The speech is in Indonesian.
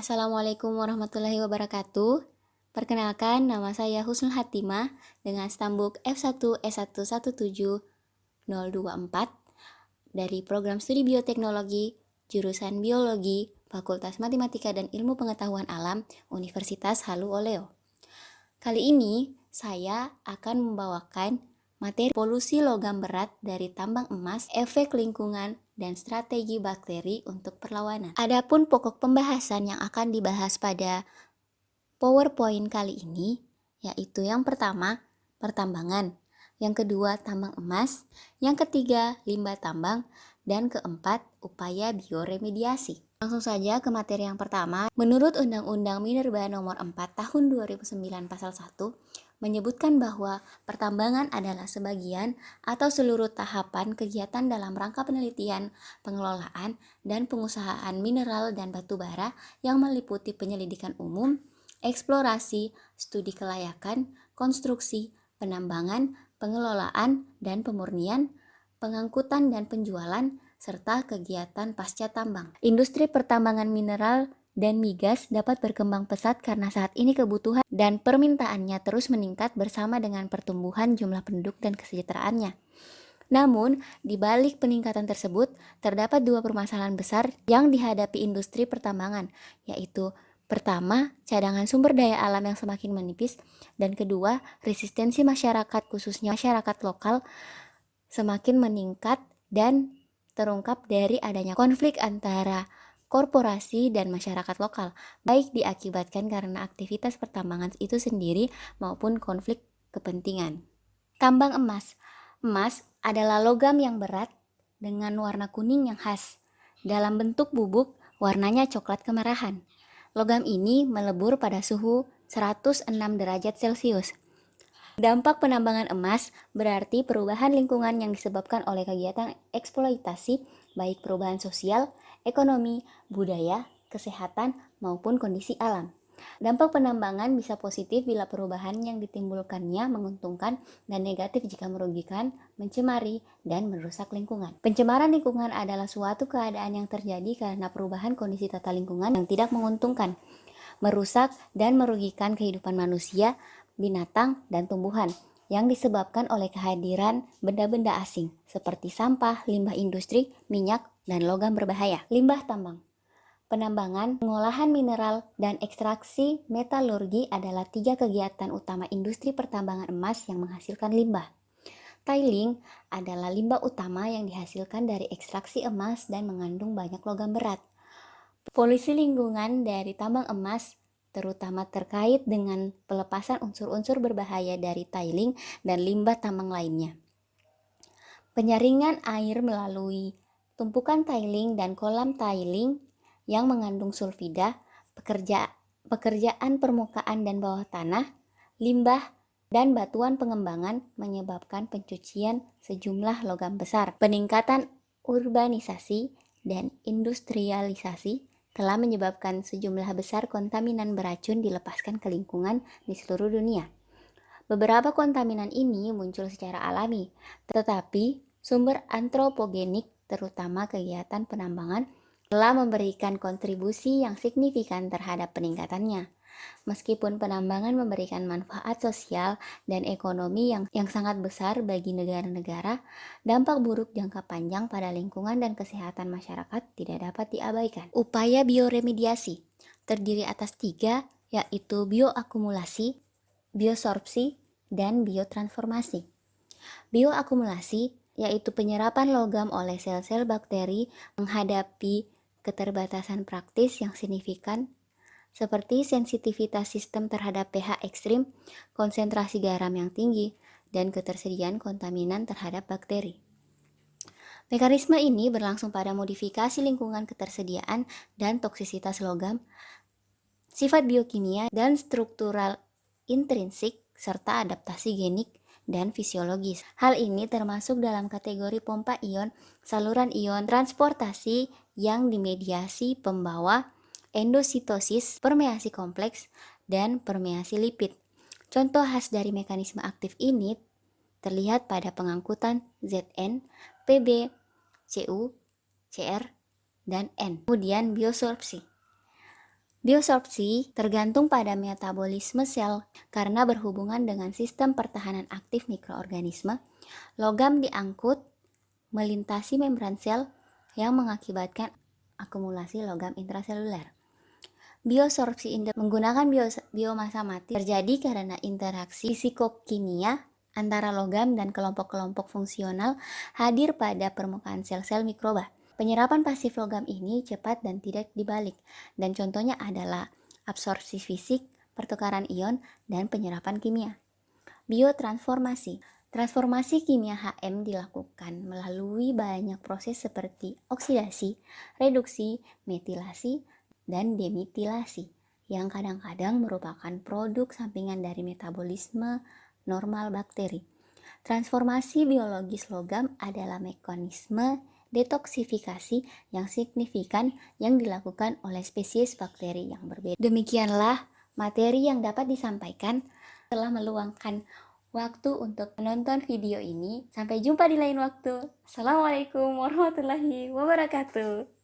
Assalamualaikum warahmatullahi wabarakatuh. Perkenalkan, nama saya Husnul Hatimah dengan stambuk F1S1171024 dari program studi bioteknologi, jurusan biologi, Fakultas Matematika dan Ilmu Pengetahuan Alam, Universitas Halu Oleo. Kali ini saya akan membawakan materi polusi logam berat dari tambang emas, efek lingkungan, dan strategi bakteri untuk perlawanan. Adapun pokok pembahasan yang akan dibahas pada PowerPoint kali ini, yaitu yang pertama, pertambangan, yang kedua, tambang emas, yang ketiga, limbah tambang, dan keempat, upaya bioremediasi. Langsung saja ke materi yang pertama. Menurut Undang-Undang Minerba Nomor 4 Tahun 2009 Pasal 1, menyebutkan bahwa pertambangan adalah sebagian atau seluruh tahapan kegiatan dalam rangka penelitian, pengelolaan, dan pengusahaan mineral dan batu bara yang meliputi penyelidikan umum, eksplorasi, studi kelayakan, konstruksi, penambangan, pengelolaan dan pemurnian, pengangkutan dan penjualan, serta kegiatan pasca tambang. Industri pertambangan mineral dan migas dapat berkembang pesat karena saat ini kebutuhan dan permintaannya terus meningkat bersama dengan pertumbuhan jumlah penduduk dan kesejahteraannya. Namun, di balik peningkatan tersebut, terdapat dua permasalahan besar yang dihadapi industri pertambangan, yaitu pertama, cadangan sumber daya alam yang semakin menipis, dan kedua, resistensi masyarakat khususnya masyarakat lokal semakin meningkat dan terungkap dari adanya konflik antara korporasi dan masyarakat lokal, baik diakibatkan karena aktivitas pertambangan itu sendiri maupun konflik kepentingan. Tambang emas. Emas adalah logam yang berat dengan warna kuning yang khas. Dalam bentuk bubuk, warnanya coklat kemerahan. Logam ini melebur pada suhu 106 derajat Celcius. Dampak penambangan emas berarti perubahan lingkungan yang disebabkan oleh kegiatan eksploitasi, baik perubahan sosial, ekonomi, budaya, kesehatan, maupun kondisi alam. Dampak penambangan bisa positif bila perubahan yang ditimbulkannya menguntungkan dan negatif jika merugikan, mencemari, dan merusak lingkungan. Pencemaran lingkungan adalah suatu keadaan yang terjadi karena perubahan kondisi tata lingkungan yang tidak menguntungkan, merusak dan merugikan kehidupan manusia, binatang, dan tumbuhan yang disebabkan oleh kehadiran benda-benda asing seperti sampah, limbah industri, minyak, dan logam berbahaya. Limbah tambang. Penambangan, pengolahan mineral, dan ekstraksi metalurgi adalah tiga kegiatan utama industri pertambangan emas yang menghasilkan limbah. Tiling adalah limbah utama yang dihasilkan dari ekstraksi emas dan mengandung banyak logam berat. Polusi lingkungan dari tambang emas terutama terkait dengan pelepasan unsur-unsur berbahaya dari tiling dan limbah tambang lainnya. Penyaringan air melalui tumpukan tiling dan kolam tiling yang mengandung sulfida, pekerjaan permukaan dan bawah tanah, limbah, dan batuan pengembangan menyebabkan pencucian sejumlah logam besar. Peningkatan urbanisasi dan industrialisasi telah menyebabkan sejumlah besar kontaminan beracun dilepaskan ke lingkungan di seluruh dunia. Beberapa kontaminan ini muncul secara alami, tetapi sumber antropogenik, terutama kegiatan penambangan, telah memberikan kontribusi yang signifikan terhadap peningkatannya. Meskipun penambangan memberikan manfaat sosial dan ekonomi yang sangat besar bagi negara-negara, dampak buruk jangka panjang pada lingkungan dan kesehatan masyarakat tidak dapat diabaikan. Upaya bioremediasi terdiri atas tiga, yaitu bioakumulasi, biosorpsi, dan biotransformasi. Bioakumulasi yaitu penyerapan logam oleh sel-sel bakteri menghadapi keterbatasan praktis yang signifikan seperti sensitivitas sistem terhadap pH ekstrim, konsentrasi garam yang tinggi, dan ketersediaan kontaminan terhadap bakteri. Mekanisme ini berlangsung pada modifikasi lingkungan ketersediaan dan toksisitas logam, sifat biokimia dan struktural intrinsik, serta adaptasi genik dan fisiologis. Hal ini termasuk dalam kategori pompa ion, saluran ion, transportasi yang dimediasi pembawa, endositosis, permeasi kompleks, dan permeasi lipid. Contoh khas dari mekanisme aktif ini terlihat pada pengangkutan Zn, Pb, Cu, Cr, dan N. Kemudian biosorpsi. Biosorpsi tergantung pada metabolisme sel karena berhubungan dengan sistem pertahanan aktif mikroorganisme. Logam diangkut melintasi membran sel yang mengakibatkan akumulasi logam intraseluler. Biosorpsi menggunakan biomasa mati terjadi karena interaksi fisikokimia antara logam dan kelompok-kelompok fungsional hadir pada permukaan sel-sel mikroba. Penyerapan pasif logam ini cepat dan tidak dibalik, dan contohnya adalah absorpsi fisik, pertukaran ion, dan penyerapan kimia. Biotransformasi. Transformasi kimia HM dilakukan melalui banyak proses seperti oksidasi, reduksi, metilasi, dan demitilasi, yang kadang-kadang merupakan produk sampingan dari metabolisme normal bakteri. Transformasi biologis logam adalah mekanisme detoksifikasi yang signifikan yang dilakukan oleh spesies bakteri yang berbeda. Demikianlah materi yang dapat disampaikan. Telah meluangkan waktu untuk menonton video ini. Sampai jumpa di lain waktu. Assalamualaikum warahmatullahi wabarakatuh.